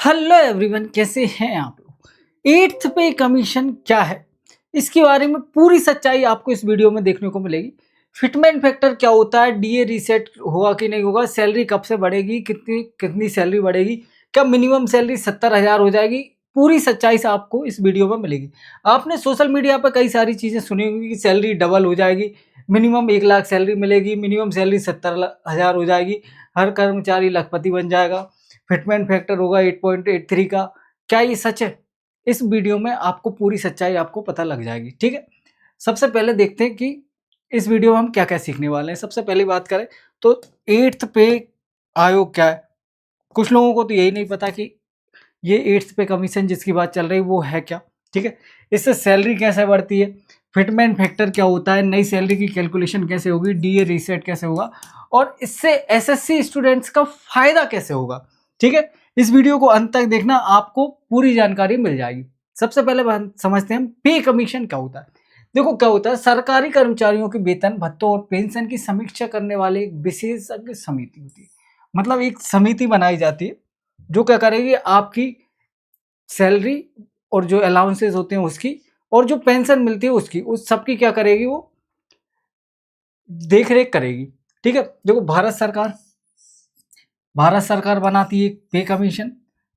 Hello everyone, कैसे हैं आप लोग। एट्थ पे कमीशन क्या है, इसके बारे में पूरी सच्चाई आपको इस वीडियो में देखने को मिलेगी। फिटमेंट फैक्टर क्या होता है, डीए रीसेट होगा कि नहीं होगा, सैलरी कब से बढ़ेगी, कितनी कितनी सैलरी बढ़ेगी, क्या मिनिमम सैलरी 70,000 हो जाएगी। पूरी सच्चाई से आपको इस वीडियो में मिलेगी। आपने सोशल मीडिया पर कई सारी चीज़ें सुनी होंगी कि सैलरी डबल हो जाएगी, मिनिमम 1 लाख सैलरी मिलेगी, मिनिमम सैलरी 70,000 हो जाएगी, हर कर्मचारी लखपति बन जाएगा, फिटमेंट फैक्टर होगा 8.83 का। क्या ये सच है? इस वीडियो में आपको पूरी सच्चाई आपको पता लग जाएगी, ठीक है? सबसे पहले देखते हैं कि इस वीडियो में हम क्या-क्या सीखने वाले हैं। सबसे पहली बात करें तो 8th पे आयोग क्या है? कुछ लोगों को तो यही नहीं पता कि ये 8th पे कमीशन जिसकी बात चल रही है वो है क्या? ठीक है? इससे सैलरी कैसे बढ़ती है? फिटमेंट फैक्टर क्या होता है? नई सैलरी की कैलकुलेशन कैसे होगी? डीए रीसेट कैसे होगा? और इससे एसएससी स्टूडेंट्स का फ़ायदा कैसे होगा? ठीक है? इस वीडियो को अंत तक देखना, आपको पूरी जानकारी मिल जाएगी। सबसे पहले बात समझते हैं हम, पे कमीशन क्या होता है? देखो क्या होता है, सरकारी कर्मचारियों के वेतन, भत्तों और पेंशन की समीक्षा करने वाली एक विशेषज्ञ समिति होती है। मतलब एक समिति बनाई जाती है, जो क्या करेगी, आपकी सैलरी और जो अलाउंसेस होते हैं उसकी, और जो पेंशन मिलती है उसकी, उस सबकी क्या करेगी, वो देख-रेख करेगी। ठीक है? देखो भारत सरकार बनाती है पे कमीशन।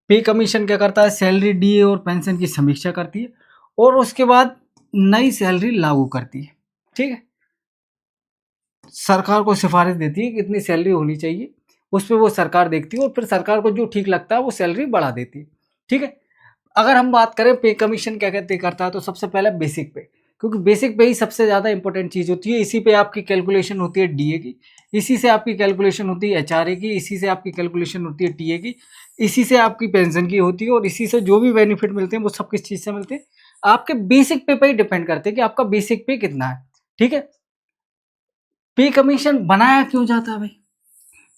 पे कमीशन क्या करता है, सैलरी, डीए और पेंशन की समीक्षा करती है और उसके बाद नई सैलरी लागू करती है। ठीक है? सरकार को सिफारिश देती है कि इतनी सैलरी होनी चाहिए, उस पे वो सरकार देखती है और फिर सरकार को जो ठीक लगता है वो सैलरी बढ़ा देती है। ठीक है? अगर हम बात करें पे कमीशन क्या कहते करता है, तो सबसे पहले बेसिक पे, क्योंकि बेसिक पे ही सबसे ज़्यादा इंपॉर्टेंट चीज़ होती है। इसी पे आपकी कैलकुलेशन होती है डीए की, इसी से आपकी कैलकुलेशन होती है एचआरए की, इसी से आपकी कैलकुलेशन होती है टीए की, इसी से आपकी पेंशन की होती है और इसी से जो भी बेनिफिट मिलते हैं वो सब किस चीज़ से मिलते हैं, आपके बेसिक पे ही डिपेंड करते हैं कि आपका बेसिक पे कितना है। ठीक है? पे कमीशन बनाया क्यों जाता है भाई?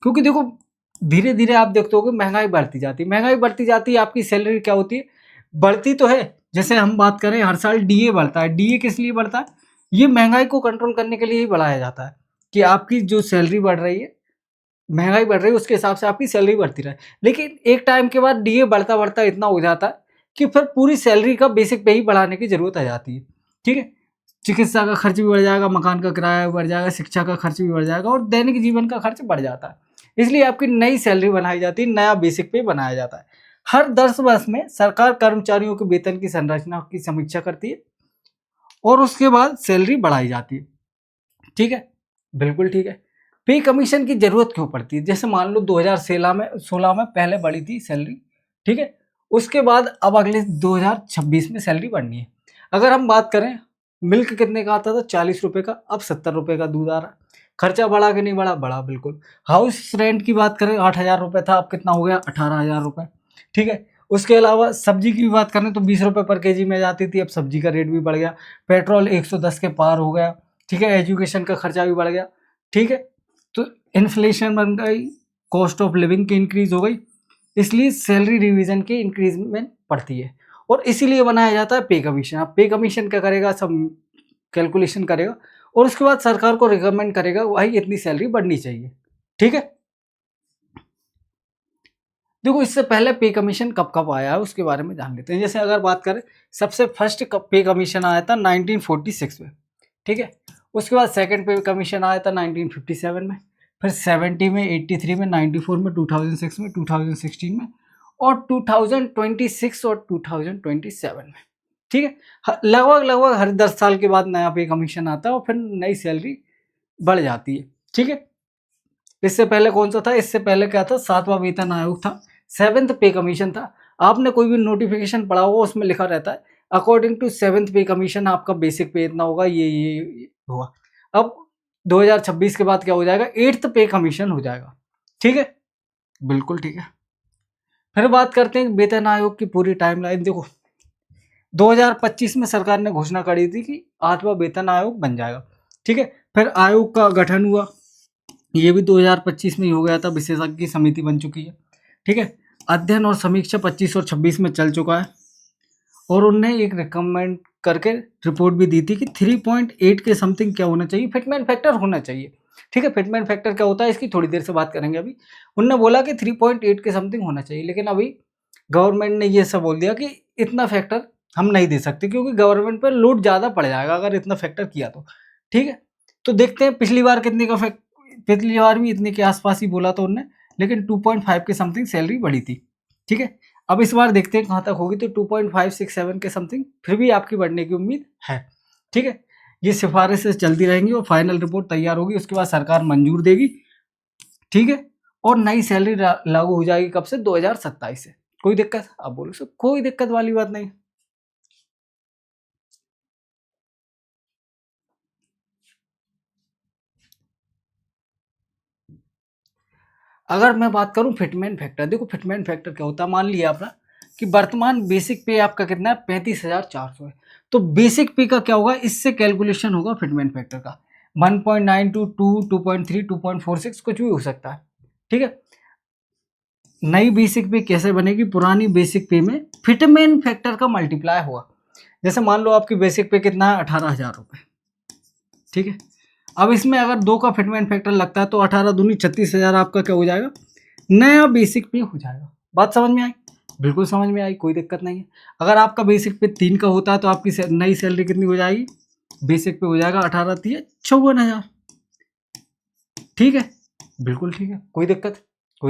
क्योंकि देखो, धीरे-धीरे आप देखते होगे महँगाई बढ़ती जाती है, महँगाई बढ़ती जाती है, आपकी सैलरी क्या होती है, बढ़ती तो है। जैसे हम बात करें, हर साल डीए बढ़ता है, डीए किस लिए बढ़ता है? ये महँगाई को कंट्रोल करने के लिए ही बढ़ाया जाता है, कि आपकी जो सैलरी बढ़ रही है, महँगाई बढ़ रही है, उसके हिसाब से आपकी सैलरी बढ़ती रहे। लेकिन एक टाइम के बाद डीए बढ़ता-बढ़ता इतना हो जाता है कि फिर पूरी सैलरी का बेसिक पे ही बढ़ाने की ज़रूरत आ जाती है। ठीक है? चिकित्सा का खर्च भी बढ़ जाएगा, मकान का किराया भी बढ़ जाएगा, शिक्षा का खर्च भी बढ़ जाएगा और दैनिक जीवन का खर्च बढ़ जाता है। इसलिए आपकी नई सैलरी बनाई जाती है, नया बेसिक पे बनाया जाता है। हर 10 वर्ष में सरकार कर्मचारियों के वेतन की संरचना की समीक्षा करती है और उसके बाद सैलरी बढ़ाई जाती है। ठीक है? बिल्कुल ठीक है। पे कमीशन की ज़रूरत क्यों पड़ती है? जैसे मान लो 2016 में पहले बढ़ी थी सैलरी, ठीक है? उसके बाद अब अगले 2026 में सैलरी बढ़नी है। अगर हम बात करें, मिल्क कितने का आता था? ₹40 का, अब ₹70 का दूध आ रहा है। खर्चा बढ़ा कि नहीं बढ़ा? बढ़ा बिल्कुल। हाउस रेंट की बात करें, ₹8,000 था, अब कितना हो गया? ₹18,000। ठीक है? उसके अलावा सब्जी की भी बात करें तो ₹20 पर केजी में जाती थी, अब सब्जी का रेट भी बढ़ गया। पेट्रोल 110 के पार हो गया। ठीक है? एजुकेशन का खर्चा भी बढ़ गया। ठीक है? तो इन्फ्लेशन बन गई, कॉस्ट ऑफ लिविंग की इंक्रीज़ हो गई, इसलिए सैलरी रिवीजन की इंक्रीज़मेंट पड़ती है और इसीलिए बनाया जाता है पे कमीशन। अब पे कमीशन क्या करेगा, सब कैलकुलेशन करेगा और उसके बाद सरकार को रिकमेंड करेगा, भाई इतनी सैलरी बढ़नी चाहिए। ठीक है? देखो, इससे पहले पे कमीशन कब-कब आया है उसके बारे में जान लेते हैं। जैसे अगर बात करें, सबसे फर्स्ट पे कमीशन आया था 1946 में, ठीक है? उसके बाद सेकंड पे कमीशन आया था 1957 में, फिर 70 में, 83 में, 94 में, 2006 में, 2016 में और 2026 और 2027 में। ठीक है? लगभग-लगभग हर 10 साल के बाद नया पे कमीशन आता है और फिर नई सैलरी बढ़ जाती है। ठीक है? इससे पहले कौन-सा था? इससे पहले क्या था? 7वां वेतन आयोग था, 7th पे कमीशन था। आपने कोई भी नोटिफ़िकेशन पढ़ा होगा, उसमें लिखा रहता है, अकॉर्डिंग टू 7th पे कमीशन आपका बेसिक पे इतना होगा, ये होगा। अब 2026 के बाद क्या हो जाएगा? 8th पे कमीशन हो जाएगा। ठीक है? बिल्कुल ठीक है। फिर बात करते हैं वेतन आयोग की पूरी टाइमलाइन। देखो, 2025 में सरकार ने घोषणा करी थी कि 8वां वेतन आयोग बन जाएगा। ठीक है? फिर आयोग का गठन हुआ, ये भी 2025 में ही हो गया था, विशेषज्ञ की समिति बन चुकी है। ठीक है? अध्ययन और समीक्षा 25 और 26 में चल चुका है और उनने एक रिकमेंड करके रिपोर्ट भी दी थी कि 3.8 के समथिंग क्या होना चाहिए, फिटमेंट फैक्टर होना चाहिए। ठीक है? फिटमेंट फैक्टर क्या होता है, इसकी थोड़ी देर से बात करेंगे अभी। उन्होंने बोला कि 3.8 के समथिंग होना चाहिए, लेकिन अभी गवर्नमेंट ने ये सब बोल दिया कि इतना फैक्टर हम नहीं दे सकते, क्योंकि गवर्नमेंट पर लोड ज़्यादा पड़ जाएगा अगर इतना फैक्टर किया तो। ठीक है, तो देखते हैं पिछली बार कितने का पिछली बार भी इतने के आसपास ही बोला था उनने, लेकिन 2.5 के समथिंग सैलरी बढ़ी थी। ठीक है, अब इस बार देखते हैं कहाँ तक होगी, तो 2.567 के समथिंग फिर भी आपकी बढ़ने की उम्मीद है। ठीक है, ये सिफारिशें चलती रहेंगी और फाइनल रिपोर्ट तैयार होगी, उसके बाद सरकार मंजूर देगी। ठीक है, और नई सैलरी लागू हो जाएगी कब से? 2027 से। कोई दिक्कत? आप बोलो सर कोई दिक्कत वाली बात नहीं। अगर मैं बात करूं फिटमेंट फैक्टर, देखो फिटमेंट फैक्टर क्या होता है, मान लिया आपने कि वर्तमान बेसिक पे आपका कितना है? 35,400 है। तो बेसिक पे का क्या होगा? इससे कैलकुलेशन होगा फिटमेंट फैक्टर का 1.9 टू 2.3 2.46 कुछ भी हो सकता है। ठीक है, नई बेसिक पे कैसे बनेगी? पुरानी बेसिक पे में फिटमेंट फैक्टर का मल्टीप्लाई होगा। जैसे मान लो आपकी बेसिक पे कितना है? 18,000 रुपये। ठीक है, अब इसमें अगर 2 का फिटमेंट फैक्टर लगता है तो 18 दूनी 36,000 आपका क्या हो जाएगा? नया बेसिक पे हो जाएगा। बात समझ में आई? बिल्कुल समझ में आई, कोई दिक्कत नहीं है। अगर आपका बेसिक पे 3 का होता है तो आपकी नई सैलरी कितनी हो जाएगी? बेसिक पे हो जाएगा 18 3 54,000। ठीक है, बिल्कुल ठीक है, कोई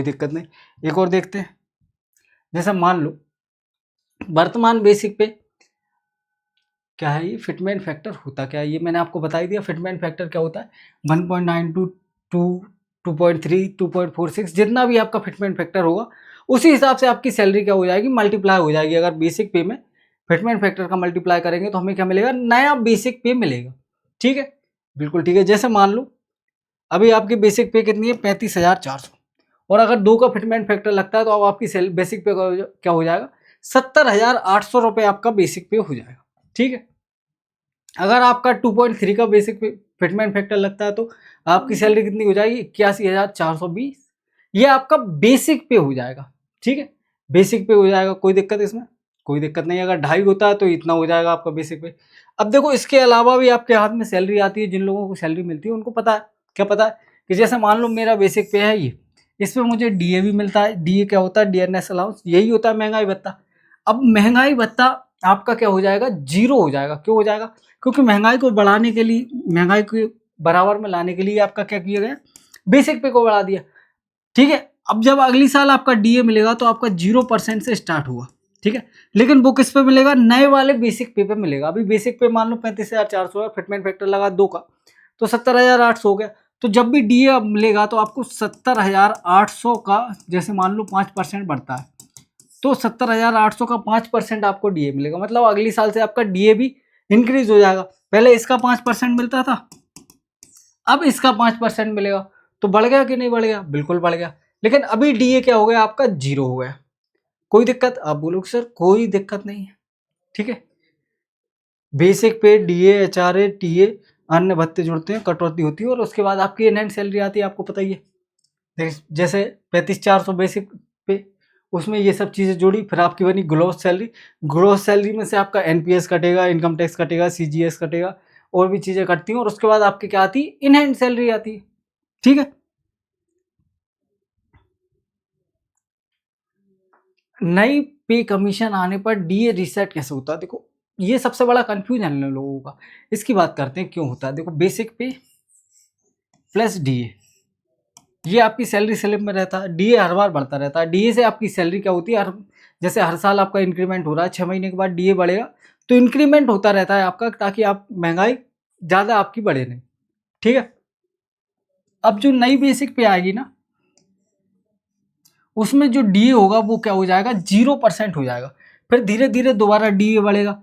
दिक्कत नहीं। एक और देखते हैं, जैसा मान लो वर्तमान बेसिक पे क्या है, ये फिटमेंट फैक्टर होता क्या है ये मैंने आपको बता ही दिया। फिटमेंट फैक्टर क्या होता है? 1.9 टू 2.3 2.46 जितना भी आपका फिटमेंट फैक्टर होगा उसी हिसाब से आपकी सैलरी क्या हो जाएगी? मल्टीप्लाई हो जाएगी। अगर बेसिक पे में फिटमेंट फैक्टर का मल्टीप्लाई करेंगे तो हमें क्या मिलेगा? नया बेसिक पे मिलेगा। ठीक है, बिल्कुल ठीक है। जैसे मान लो अभी आपकी बेसिक पे कितनी है? 35,400, और अगर 2 का फिटमेंट फैक्टर लगता है तो अब आपकी बेसिक पे क्या हो जाएगा? 70,800 रुपये आपका बेसिक पे हो जाएगा। ठीक है, अगर आपका 2.3 का बेसिक फिटमेंट फैक्टर लगता है तो आपकी सैलरी कितनी हो जाएगी? 81,420। ये आपका बेसिक पे हो जाएगा। ठीक है, बेसिक पे हो जाएगा, कोई दिक्कत इसमें? कोई दिक्कत नहीं। अगर 2.5 होता है तो इतना हो जाएगा आपका बेसिक पे। अब देखो इसके अलावा भी आपके हाथ में सैलरी आती है, जिन लोगों को सैलरी मिलती है उनको पता है। क्या पता है? कि जैसे मान लो मेरा बेसिक पे है ये, इसमें मुझे डीए भी मिलता है। डीए क्या होता है? डियरनेस अलाउंस, यही होता है महंगाई भत्ता। अब महंगाई भत्ता आपका क्या हो जाएगा? जीरो हो जाएगा। क्यों हो जाएगा? क्योंकि महंगाई को बढ़ाने के लिए, महंगाई को बराबर में लाने के लिए आपका क्या किया गया? बेसिक पे को बढ़ा दिया। ठीक है, अब जब अगली साल आपका डीए मिलेगा तो आपका 0% से स्टार्ट हुआ। ठीक है, लेकिन वो किस पे मिलेगा? नए वाले बेसिक पे मिलेगा। अभी बेसिक पे मान लो 35,400 है, फिटमेंट फैक्टर लगा 2 का तो 70,800 हो गया। तो जब भी डीए मिलेगा तो आपको 70,800 का, जैसे मान लो 5% बढ़ता है तो 70,800 का 5% आपको डीए मिलेगा। मतलब अगली साल से आपका डीए भी इंक्रीज हो जाएगा। पहले इसका 5% मिलता था, अब इसका 5% मिलेगा। तो बढ़ गया कि नहीं बढ़ गया? बिल्कुल बढ़ गया। लेकिन अभी डीए क्या हो गया? आपका जीरो हो गया। कोई दिक्कत? आप बोलो सर कोई दिक्कत नहीं है। ठीक है, बेसिक पे डीए एचआरए टीए अन्य भत्ते जुड़ते हैं, कटौती होती है और उसके बाद आपकी इनहैंड सैलरी आती है। आपको पता ही है, जैसे 35,400 बेसिक पे, उसमें ये सब चीज़ें जोड़ी, फिर आपकी बनी ग्रोस सैलरी। ग्रोस सैलरी में से आपका एनपीएस कटेगा, इनकम टैक्स कटेगा, सीजीएस कटेगा, और भी चीज़ें कटती हैं, और उसके बाद आपकी क्या आती है? इनहैंड सैलरी आती है। ठीक है, नई पे कमीशन आने पर डीए रीसेट कैसे होता है? देखो ये सबसे बड़ा कंफ्यूजन है लोगों का। इसकी बात करते हैं क्यों होता है। देखो बेसिक पे प्लस डीए, ये आपकी सैलरी स्लिप में रहता है। डीए हर बार बढ़ता रहता है। डीए से आपकी सैलरी क्या होती है? जैसे हर साल आपका इंक्रीमेंट हो रहा है, 6 महीने के बाद डीए बढ़ेगा, तो इंक्रीमेंट होता रहता है आपका, ताकि आप महंगाई ज़्यादा आपकी बढ़े नहीं। ठीक है, अब जो नई बेसिक पे आएगी ना, उसमें जो डीए होगा वो क्या हो जाएगा? 0% हो जाएगा। फिर धीरे धीरे दोबारा डीए बढ़ेगा,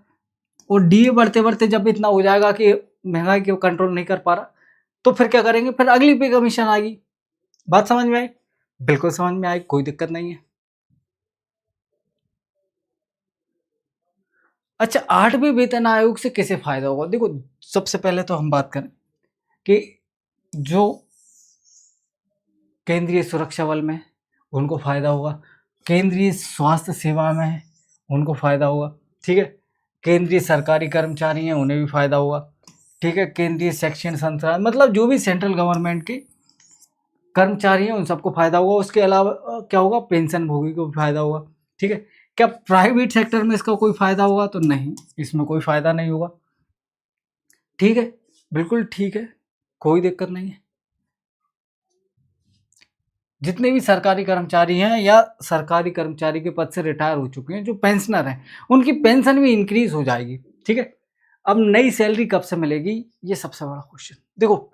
और डीए बढ़ते बढ़ते जब इतना हो जाएगा कि महंगाई को कंट्रोल नहीं कर पा रहा, तो फिर क्या करेंगे? फिर अगली पे कमीशन आएगी। बात समझ में आई? बिल्कुल समझ में आई, कोई दिक्कत नहीं है। अच्छा, 8वें वेतन आयोग से कैसे फायदा होगा? देखो सबसे पहले तो हम बात करें कि जो केंद्रीय सुरक्षा बल में है, उनको फायदा होगा। केंद्रीय स्वास्थ्य सेवा में है, उनको फायदा होगा। ठीक है, केंद्रीय सरकारी कर्मचारी हैं, उन्हें भी फायदा होगा। ठीक है, केंद्रीय शैक्षणिक संस्थान, मतलब जो भी सेंट्रल गवर्नमेंट के कर्मचारी हैं उन सबको फायदा होगा। उसके अलावा क्या होगा? पेंशन भोगी को भी फायदा होगा। ठीक है, क्या प्राइवेट सेक्टर में इसका कोई फायदा होगा? तो नहीं, इसमें कोई फायदा नहीं होगा। ठीक है, बिल्कुल ठीक है, कोई दिक्कत नहीं है। जितने भी सरकारी कर्मचारी हैं या सरकारी कर्मचारी के पद से रिटायर हो चुके हैं, जो पेंशनर हैं, उनकी पेंशन भी इंक्रीज हो जाएगी। ठीक है, अब नई सैलरी कब से मिलेगी, ये सबसे बड़ा क्वेश्चन। देखो,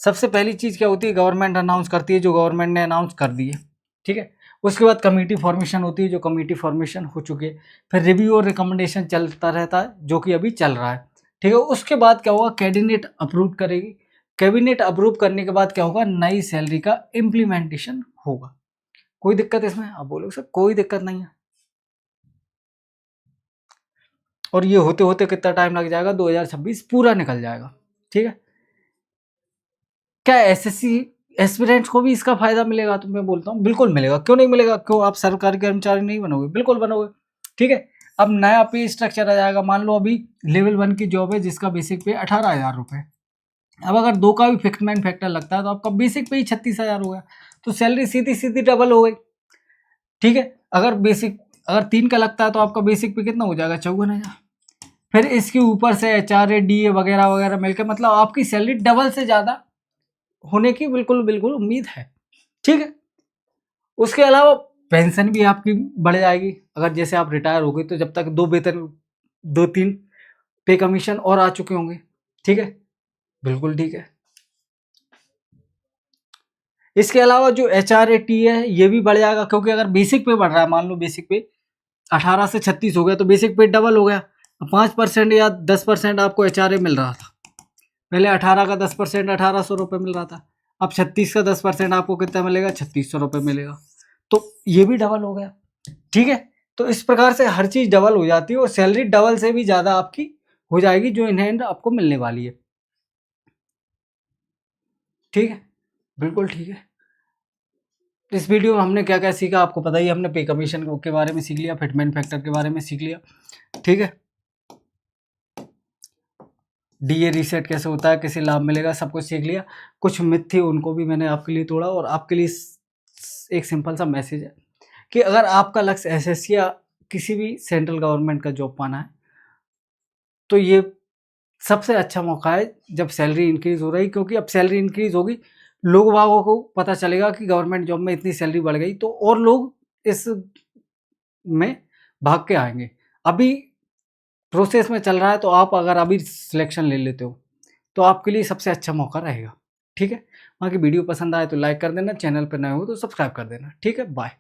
सबसे पहली चीज क्या होती है, गवर्नमेंट अनाउंस करती है, जो गवर्नमेंट ने अनाउंस कर दी है। ठीक है, उसके बाद कमेटी फॉर्मेशन होती है, जो कमेटी फॉर्मेशन हो चुकी है। फिर रिव्यू और रिकमेंडेशन चलता रहता है, जो कि अभी चल रहा है। ठीक है, उसके बाद क्या होगा, कैबिनेट अप्रूव करेगी। कैबिनेट अप्रूव करने के बाद क्या होगा, नई सैलरी का इम्प्लीमेंटेशन होगा। कोई दिक्कत इसमें? आप बोलोगे सर कोई दिक्कत नहीं है। और ये होते होते कितना टाइम लग जाएगा, 2026 पूरा निकल जाएगा। ठीक है, क्या एसएससी एस्पिरेंट्स को भी इसका फायदा मिलेगा? तो मैं बोलता हूँ बिल्कुल मिलेगा। क्यों नहीं मिलेगा? क्यों आप सरकारी कर्मचारी नहीं बनोगे? बिल्कुल बनोगे। ठीक है, अब नया पे स्ट्रक्चर आ जाएगा। मान लो अभी लेवल 1 की जॉब है, जिसका बेसिक पे 18,000 रुपये। अब अगर 2 का भी फिक्सड फैक्टर लगता है, तो आपका बेसिक पे ही 36,000 हो गया। तो सैलरी सीधी सीधी डबल हो गई। ठीक है, अगर 3 का लगता है, तो आपका बेसिक पे कितना हो जाएगा, 54,000। फिर इसके ऊपर से HRA DA वगैरह वगैरह मिलकर, मतलब आपकी सैलरी डबल से ज़्यादा होने की बिल्कुल बिल्कुल उम्मीद है। ठीक है, उसके अलावा पेंशन भी आपकी बढ़ जाएगी। अगर जैसे आप रिटायर हो गए, तो जब तक 2 वेतन 2-3 पे कमीशन और आ चुके होंगे। ठीक है, बिल्कुल ठीक है। इसके अलावा जो HRAT है, ये भी बढ़ जाएगा, क्योंकि अगर बेसिक पे बढ़ रहा है, मान लो बेसिक पे 18 से 36 हो गया, तो बेसिक पे डबल हो गया। 5% या 10% आपको HRA मिल रहा था। पहले 18 का 10% 1800 रुपये मिल रहा था। अब 36 का 10% आपको कितना मिलेगा, 3600 रुपये मिलेगा। तो ये भी डबल हो गया। ठीक है, तो इस प्रकार से हर चीज़ डबल हो जाती है, और सैलरी डबल से भी ज़्यादा आपकी हो जाएगी, जो इन हैंड आपको मिलने वाली है। ठीक है, बिल्कुल ठीक है। इस वीडियो में हमने क्या क्या सीखा आपको पता ही है। हमने पे कमीशन के बारे में सीख लिया, फिटमेंट फैक्टर के बारे में सीख लिया। ठीक है, DA रीसेट कैसे होता है, कैसे लाभ मिलेगा, सब कुछ सीख लिया। कुछ मिथ थी, उनको भी मैंने आपके लिए तोड़ा। और आपके लिए एक सिंपल सा मैसेज है कि अगर आपका लक्ष्य एसएससी या किसी भी सेंट्रल गवर्नमेंट का जॉब पाना है, तो ये सबसे अच्छा मौका है जब सैलरी इंक्रीज हो रही। क्योंकि अब सैलरी इंक्रीज होगी, लोग वागों को पता चलेगा कि गवर्नमेंट जॉब में इतनी सैलरी बढ़ गई, तो और लोग इस में भाग के आएंगे। अभी प्रोसेस में चल रहा है, तो आप अगर अभी सिलेक्शन ले लेते हो, तो आपके लिए सबसे अच्छा मौका रहेगा। ठीक है, बाकी वीडियो पसंद आए तो लाइक कर देना, चैनल पर नए हो तो सब्सक्राइब कर देना। ठीक है, बाय।